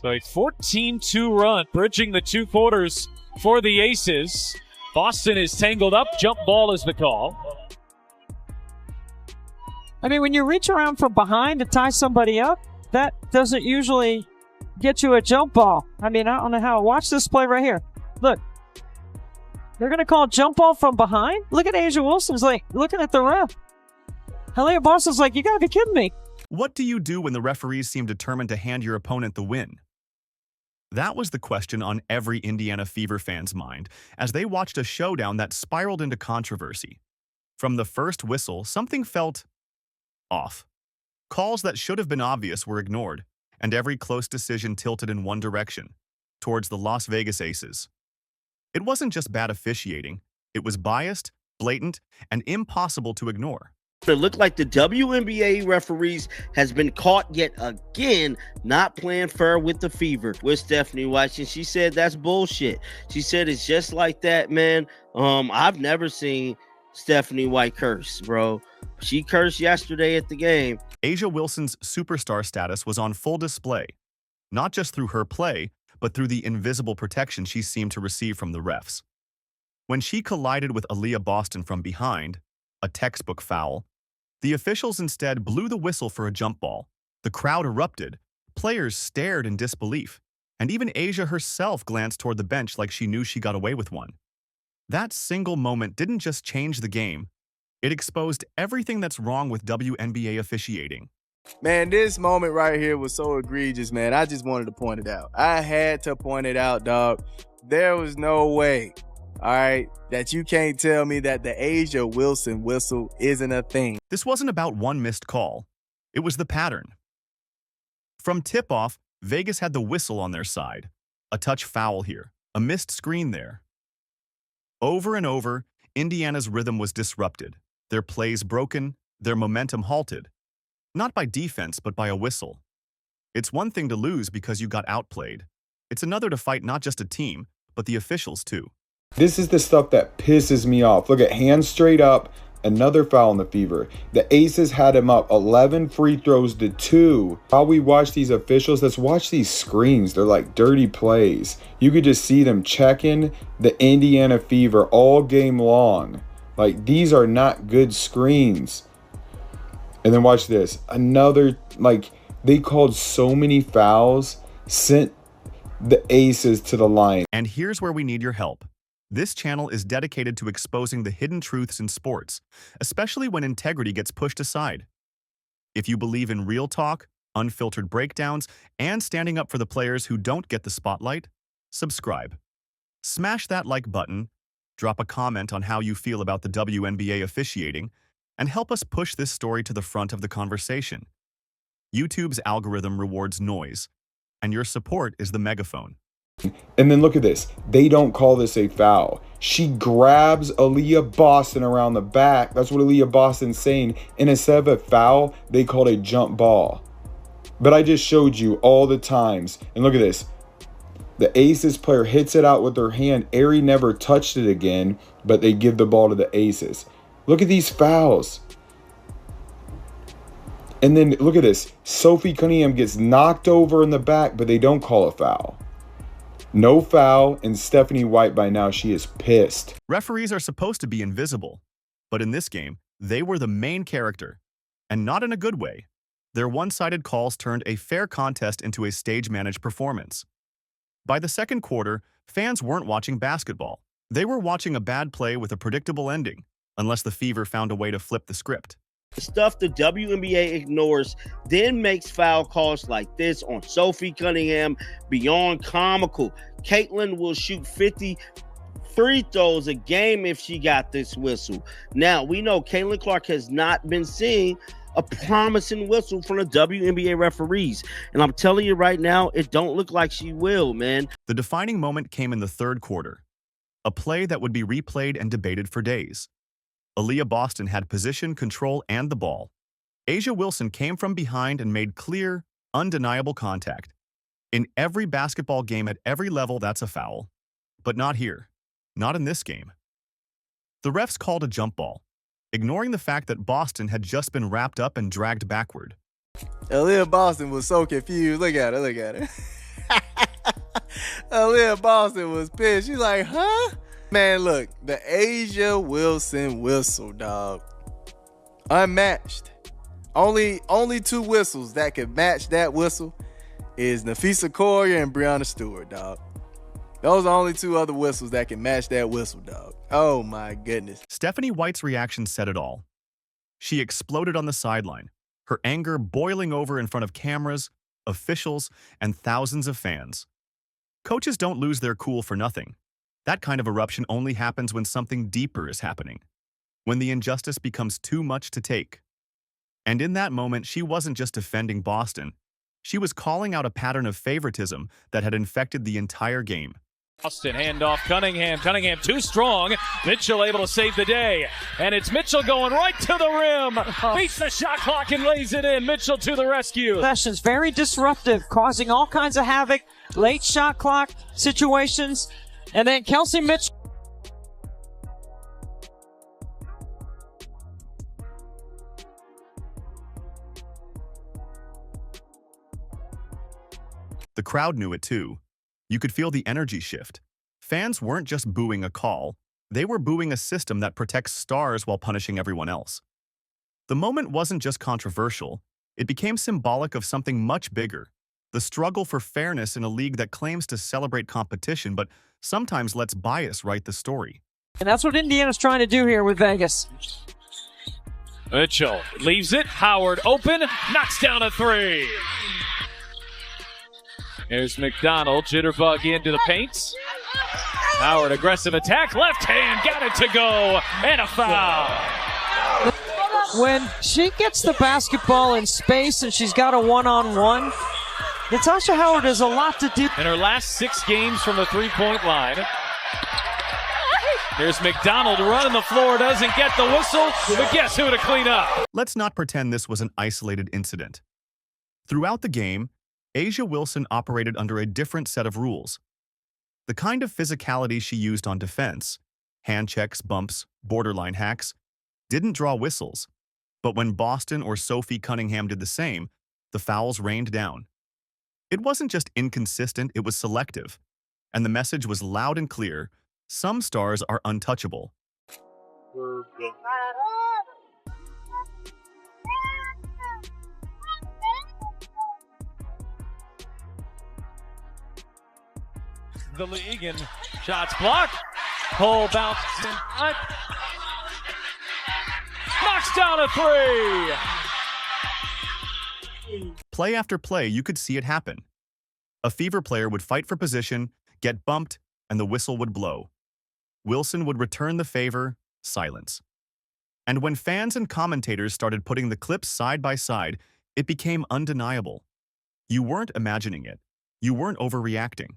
So a 14-2 run, bridging the two quarters for the Aces. Boston is tangled up. Jump ball is the call. I mean, when you reach around from behind to tie somebody up, that doesn't usually get you a jump ball. I mean, I don't know how. Watch this play right here. Look. They're going to call jump ball from behind? Look at Aaliyah Wilson's like looking at the ref. Aaliyah Boston's like, you got to be kidding me. What do you do when the referees seem determined to hand your opponent the win? That was the question on every Indiana Fever fan's mind as they watched a showdown that spiraled into controversy. From the first whistle, something felt off. Calls that should have been obvious were ignored, and every close decision tilted in one direction, towards the Las Vegas Aces. It wasn't just bad officiating, it was biased, blatant, and impossible to ignore. It looked like the WNBA referees has been caught yet again not playing fair with the Fever with Stephanie White, and she said that's bullshit. She said it's just like that, man. I've never seen Stephanie White curse, bro. She cursed yesterday at the game. Aaliyah Wilson's superstar status was on full display, not just through her play, but through the invisible protection she seemed to receive from the refs. When she collided with Aaliyah Boston from behind, a textbook foul, the officials instead blew the whistle for a jump ball. The crowd erupted, players stared in disbelief, and even Aaliyah herself glanced toward the bench like she knew she got away with one. That single moment didn't just change the game, it exposed everything that's wrong with WNBA officiating. Man, this moment right here was so egregious, man. I just wanted to point it out. I had to point it out, dog. There was no way, all right, that you can't tell me that the Aaliyah Wilson whistle isn't a thing. This wasn't about one missed call. It was the pattern. From tip-off, Vegas had the whistle on their side. A touch foul here, a missed screen there. Over and over, Indiana's rhythm was disrupted, their plays broken, their momentum halted. Not by defense, but by a whistle. It's one thing to lose because you got outplayed. It's another to fight not just a team, but the officials too. This is the stuff that pisses me off. Look at hands straight up, another foul in the Fever. The Aces had him up 11 free throws to 2. While we watch these officials, let's watch these screens. They're like dirty plays. You could just see them checking the Indiana Fever all game long. Like, these are not good screens. And then watch this. Another, like, they called so many fouls, sent the Aces to the line. And here's where we need your help. This channel is dedicated to exposing the hidden truths in sports, especially when integrity gets pushed aside. If you believe in real talk, unfiltered breakdowns, and standing up for the players who don't get the spotlight, subscribe. Smash that like button, drop a comment on how you feel about the WNBA officiating, and help us push this story to the front of the conversation. YouTube's algorithm rewards noise, and your support is the megaphone. And then look at this. They don't call this a foul. She grabs Aaliyah Boston around the back. That's what Aaliyah Boston's saying. And instead of a foul, they called a jump ball. But I just showed you all the times. And look at this. The Aces player hits it out with her hand. Aerie never touched it again, but they give the ball to the Aces. Look at these fouls. And then look at this. Sophie Cunningham gets knocked over in the back, but they don't call a foul. No foul, and Stephanie White, by now, she is pissed. Referees are supposed to be invisible, but in this game, they were the main character, and not in a good way. Their one-sided calls turned a fair contest into a stage-managed performance. By the second quarter, fans weren't watching basketball. They were watching a bad play with a predictable ending, unless the Fever found a way to flip the script. The stuff the WNBA ignores then makes foul calls like this on Sophie Cunningham beyond comical. Caitlin will shoot 50 free throws a game if she got this whistle. Now, we know Caitlin Clark has not been seeing a promising whistle from the WNBA referees. And I'm telling you right now, it don't look like she will, man. The defining moment came in the third quarter, a play that would be replayed and debated for days. Aaliyah Boston had position, control, and the ball. Aaliyah Wilson came from behind and made clear, undeniable contact. In every basketball game at every level, that's a foul. But not here. Not in this game. The refs called a jump ball, ignoring the fact that Boston had just been wrapped up and dragged backward. Aaliyah Boston was so confused. Look at her, look at her. Aaliyah Boston was pissed. She's like, huh? Man, look, the A'ja Wilson whistle, dog. Unmatched. Only two whistles that could match that whistle is Nafisa Correa and Breonna Stewart, dog. Those are only two other whistles that can match that whistle, dog. Oh my goodness. Stephanie White's reaction said it all. She exploded on the sideline, her anger boiling over in front of cameras, officials, and thousands of fans. Coaches don't lose their cool for nothing. That kind of eruption only happens when something deeper is happening, when the injustice becomes too much to take. And in that moment, she wasn't just defending Boston. She was calling out a pattern of favoritism that had infected the entire game. Boston, handoff, Cunningham. Cunningham too strong. Mitchell able to save the day. And it's Mitchell going right to the rim. Beats the shot clock and lays it in. Mitchell to the rescue. Sessions very disruptive, causing all kinds of havoc, late shot clock situations. And then Kelsey Mitchell. The crowd knew it too. You could feel the energy shift. Fans weren't just booing a call, they were booing a system that protects stars while punishing everyone else. The moment wasn't just controversial, it became symbolic of something much bigger. The struggle for fairness in a league that claims to celebrate competition but sometimes lets bias write the story. And that's what Indiana's trying to do here with Vegas. Mitchell leaves it. Howard open. Knocks down a three. Here's McDonald. Jitterbug into the paint. Howard, aggressive attack. Left hand. Got it to go. And a foul. When she gets the basketball in space and she's got a one-on-one, Natasha Howard has a lot to do. In her last 6 games from the three-point line. Here's McDonald running the floor. Doesn't get the whistle. But guess who to clean up? Let's not pretend this was an isolated incident. Throughout the game, A'ja Wilson operated under a different set of rules. The kind of physicality she used on defense, hand checks, bumps, borderline hacks, didn't draw whistles. But when Boston or Sophie Cunningham did the same, the fouls rained down. It wasn't just inconsistent, it was selective. And the message was loud and clear: some stars are untouchable. The league and shots blocked. Cole bounces in front. Knocks down a three. Play after play, you could see it happen. A Fever player would fight for position, get bumped, and the whistle would blow. Wilson would return the favor, silence. And when fans and commentators started putting the clips side by side, it became undeniable. You weren't imagining it. You weren't overreacting.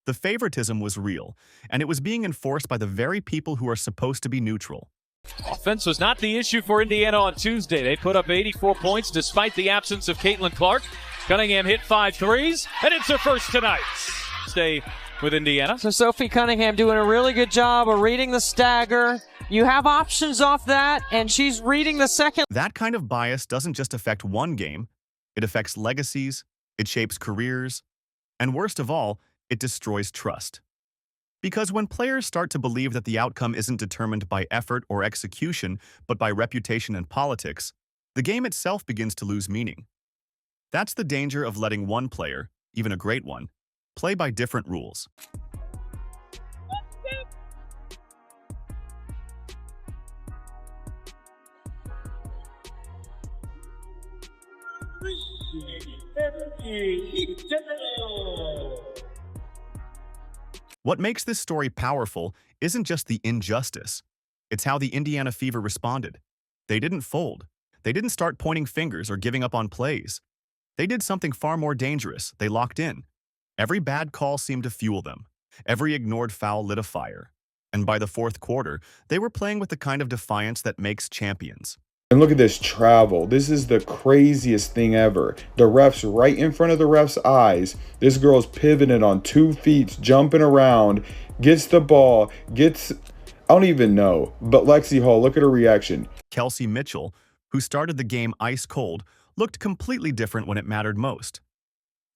The favoritism was real, and it was being enforced by the very people who are supposed to be neutral. Offense was not the issue for Indiana on Tuesday. They put up 84 points despite the absence of Caitlin Clark. Cunningham hit 5 threes, and it's her first tonight. Stay with Indiana. So Sophie Cunningham doing a really good job of reading the stagger. You have options off that, and she's reading the second. That kind of bias doesn't just affect one game. It affects legacies, it shapes careers, and worst of all, it destroys trust. Because when players start to believe that the outcome isn't determined by effort or execution, but by reputation and politics, the game itself begins to lose meaning. That's the danger of letting one player, even a great one, play by different rules. What makes this story powerful isn't just the injustice. It's how the Indiana Fever responded. They didn't fold. They didn't start pointing fingers or giving up on plays. They did something far more dangerous. They locked in. Every bad call seemed to fuel them. Every ignored foul lit a fire. And by the fourth quarter, they were playing with the kind of defiance that makes champions. And look at this travel. This is the craziest thing ever. The ref's right in front of the ref's eyes. This girl's pivoting on 2 feet, jumping around, gets the ball, I don't even know. But Lexi Hall, look at her reaction. Kelsey Mitchell, who started the game ice cold, looked completely different when it mattered most.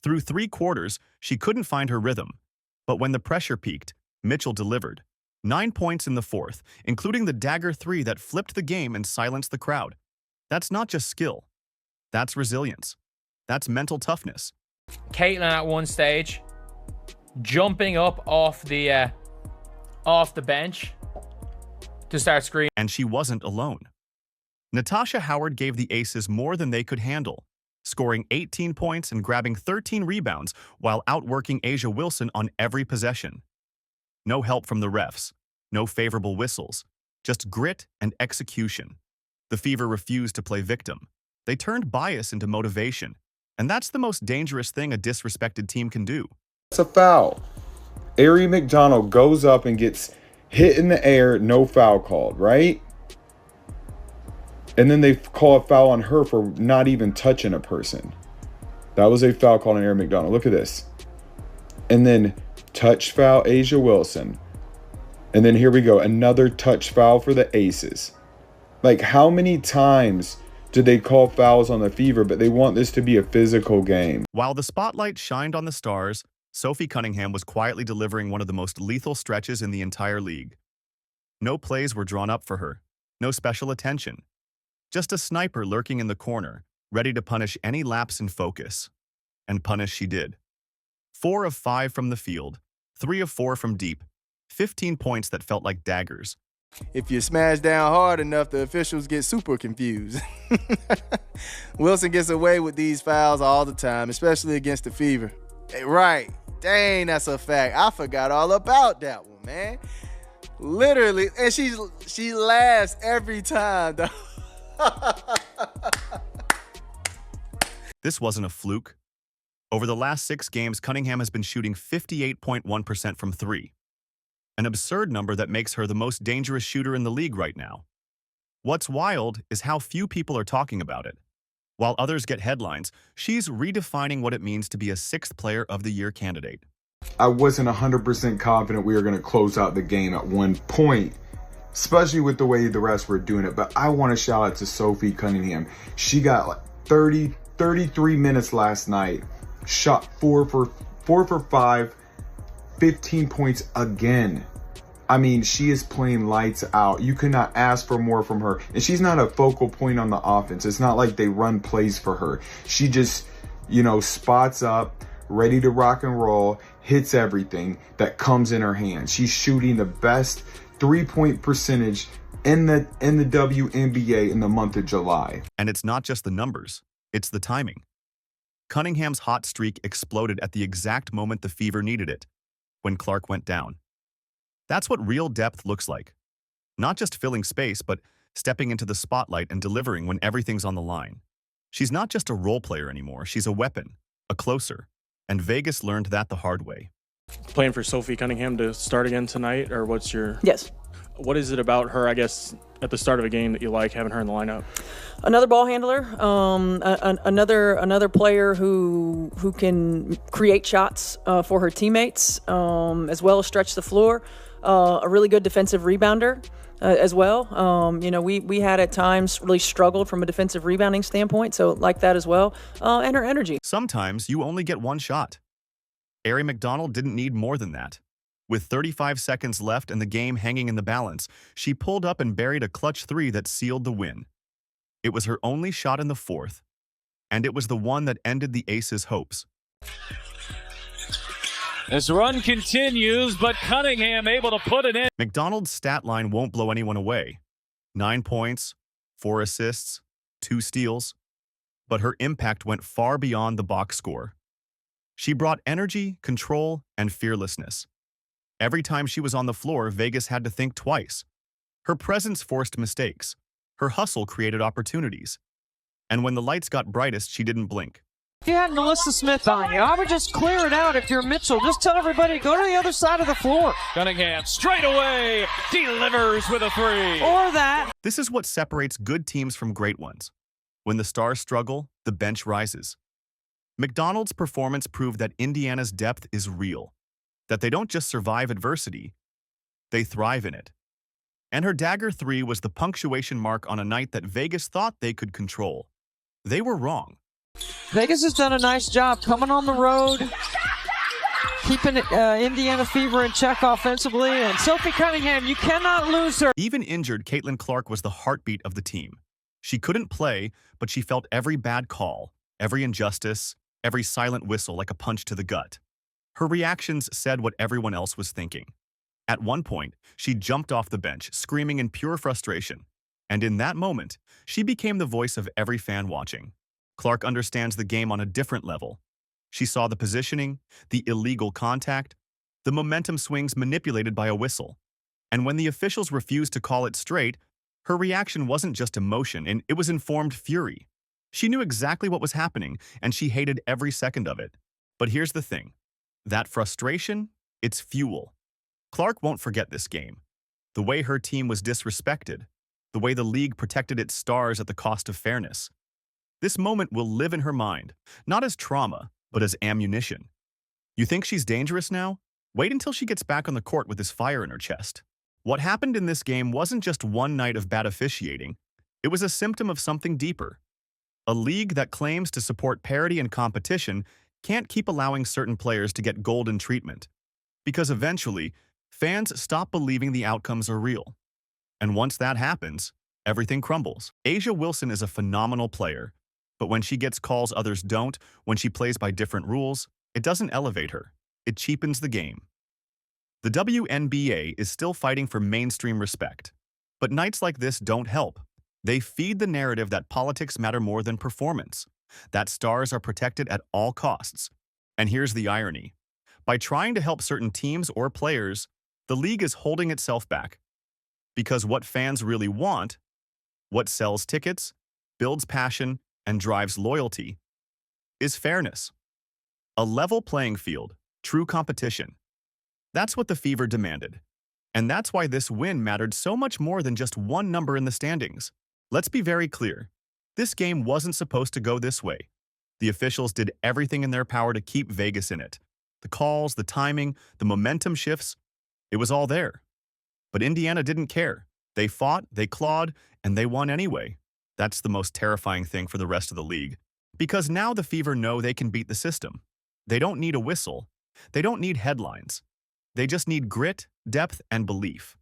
Through 3 quarters, she couldn't find her rhythm. But when the pressure peaked, Mitchell delivered. 9 points in the fourth, including the dagger 3 that flipped the game and silenced the crowd. That's not just skill. That's resilience. That's mental toughness. Caitlin at one stage jumping up off the bench to start screaming. And she wasn't alone. Natasha Howard gave the Aces more than they could handle, scoring 18 points and grabbing 13 rebounds while outworking A'ja Wilson on every possession. No help from the refs, no favorable whistles, just grit and execution. The Fever refused to play victim. They turned bias into motivation, and that's the most dangerous thing a disrespected team can do. It's a foul. Aari McDonald goes up and gets hit in the air, no foul called, right? And then they call a foul on her for not even touching a person. That was a foul called on Aari McDonald. Look at this. And then touch foul, A'ja Wilson. And then here we go, another touch foul for the Aces. Like, how many times did they call fouls on the Fever, but they want this to be a physical game? While the spotlight shined on the Stars, Sophie Cunningham was quietly delivering one of the most lethal stretches in the entire league. No plays were drawn up for her, no special attention. Just a sniper lurking in the corner, ready to punish any lapse in focus. And punish she did. 4 of 5 from the field, 3 of 4 from deep, 15 points that felt like daggers. If you smash down hard enough, the officials get super confused. Wilson gets away with these fouls all the time, especially against the Fever. Right. Dang, that's a fact. I forgot all about that one, man. Literally, and she laughs every time, though. This wasn't a fluke. Over the last 6 games, Cunningham has been shooting 58.1% from 3. An absurd number that makes her the most dangerous shooter in the league right now. What's wild is how few people are talking about it. While others get headlines, she's redefining what it means to be a 6th Player of the Year candidate. I wasn't 100% confident we were going to close out the game at one point, especially with the way the rest were doing it. But I want to shout out to Sophie Cunningham. She got like 33 minutes last night, shot 4 for 5, 15 points again. I mean, she is playing lights out. You could not ask for more from her. And she's not a focal point on the offense. It's not like they run plays for her. She just, spots up, ready to rock and roll, hits everything that comes in her hand. She's shooting the best 3-point percentage in the WNBA in the month of July. And it's not just the numbers, it's the timing. Cunningham's hot streak exploded at the exact moment the Fever needed it, when Clark went down. That's what real depth looks like. Not just filling space, but stepping into the spotlight and delivering when everything's on the line. She's not just a role player anymore, she's a weapon, a closer. And Vegas learned that the hard way. Playing for Sophie Cunningham to start again tonight, or what's your... Yes. What is it about her, I guess, at the start of a game that you like having her in the lineup? Another ball handler, another player who can create shots for her teammates, as well as stretch the floor. A really good defensive rebounder as well. We had at times really struggled from a defensive rebounding standpoint, so like that as well. And her energy. Sometimes you only get one shot. Aari McDonald didn't need more than that. With 35 seconds left and the game hanging in the balance, she pulled up and buried a clutch 3 that sealed the win. It was her only shot in the fourth, and it was the one that ended the Aces' hopes. This run continues, but Cunningham able to put it in. McDonald's stat line won't blow anyone away. 9 points, 4 assists, 2 steals. But her impact went far beyond the box score. She brought energy, control, and fearlessness. Every time she was on the floor, Vegas had to think twice. Her presence forced mistakes. Her hustle created opportunities. And when the lights got brightest, she didn't blink. If you had Melissa Smith on you, I would just clear it out if you're Mitchell. Just tell everybody, go to the other side of the floor. Cunningham straight away delivers with a 3. Or that. This is what separates good teams from great ones. When the Stars struggle, the bench rises. McDonald's performance proved that Indiana's depth is real, that they don't just survive adversity, they thrive in it. And her dagger 3 was the punctuation mark on a night that Vegas thought they could control. They were wrong. Vegas has done a nice job coming on the road, keeping Indiana Fever in check offensively. And Sophie Cunningham, you cannot lose her. Even injured, Caitlin Clark was the heartbeat of the team. She couldn't play, but she felt every bad call, every injustice, every silent whistle like a punch to the gut. Her reactions said what everyone else was thinking. At one point, she jumped off the bench, screaming in pure frustration. And in that moment, she became the voice of every fan watching. Clark understands the game on a different level. She saw the positioning, the illegal contact, the momentum swings manipulated by a whistle. And when the officials refused to call it straight, her reaction wasn't just emotion, and it was informed fury. She knew exactly what was happening, and she hated every second of it. But here's the thing. That frustration, it's fuel. Clark won't forget this game. The way her team was disrespected, the way the league protected its stars at the cost of fairness. This moment will live in her mind, not as trauma, but as ammunition. You think she's dangerous now? Wait until she gets back on the court with this fire in her chest. What happened in this game wasn't just one night of bad officiating. It was a symptom of something deeper. A league that claims to support parity and competition can't keep allowing certain players to get golden treatment. Because eventually, fans stop believing the outcomes are real. And once that happens, everything crumbles. A'ja Wilson is a phenomenal player, but when she gets calls others don't, when she plays by different rules, it doesn't elevate her. It cheapens the game. The WNBA is still fighting for mainstream respect, but nights like this don't help. They feed the narrative that politics matter more than performance, that stars are protected at all costs. And here's the irony. By trying to help certain teams or players, the league is holding itself back. Because what fans really want, what sells tickets, builds passion, and drives loyalty, is fairness. A level playing field, true competition. That's what the Fever demanded. And that's why this win mattered so much more than just one number in the standings. Let's be very clear. This game wasn't supposed to go this way. The officials did everything in their power to keep Vegas in it. The calls, the timing, the momentum shifts, it was all there. But Indiana didn't care. They fought, they clawed, and they won anyway. That's the most terrifying thing for the rest of the league. Because now the Fever know they can beat the system. They don't need a whistle. They don't need headlines. They just need grit, depth, and belief.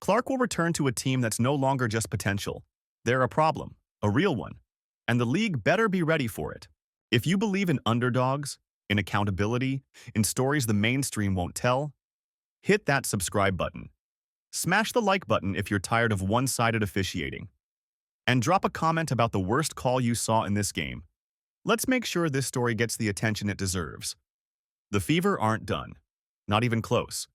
Clark will return to a team that's no longer just potential. They're a problem, a real one. And the league better be ready for it. If you believe in underdogs, in accountability, in stories the mainstream won't tell, hit that subscribe button. Smash the like button if you're tired of one-sided officiating. And drop a comment about the worst call you saw in this game. Let's make sure this story gets the attention it deserves. The Fever aren't done. Not even close.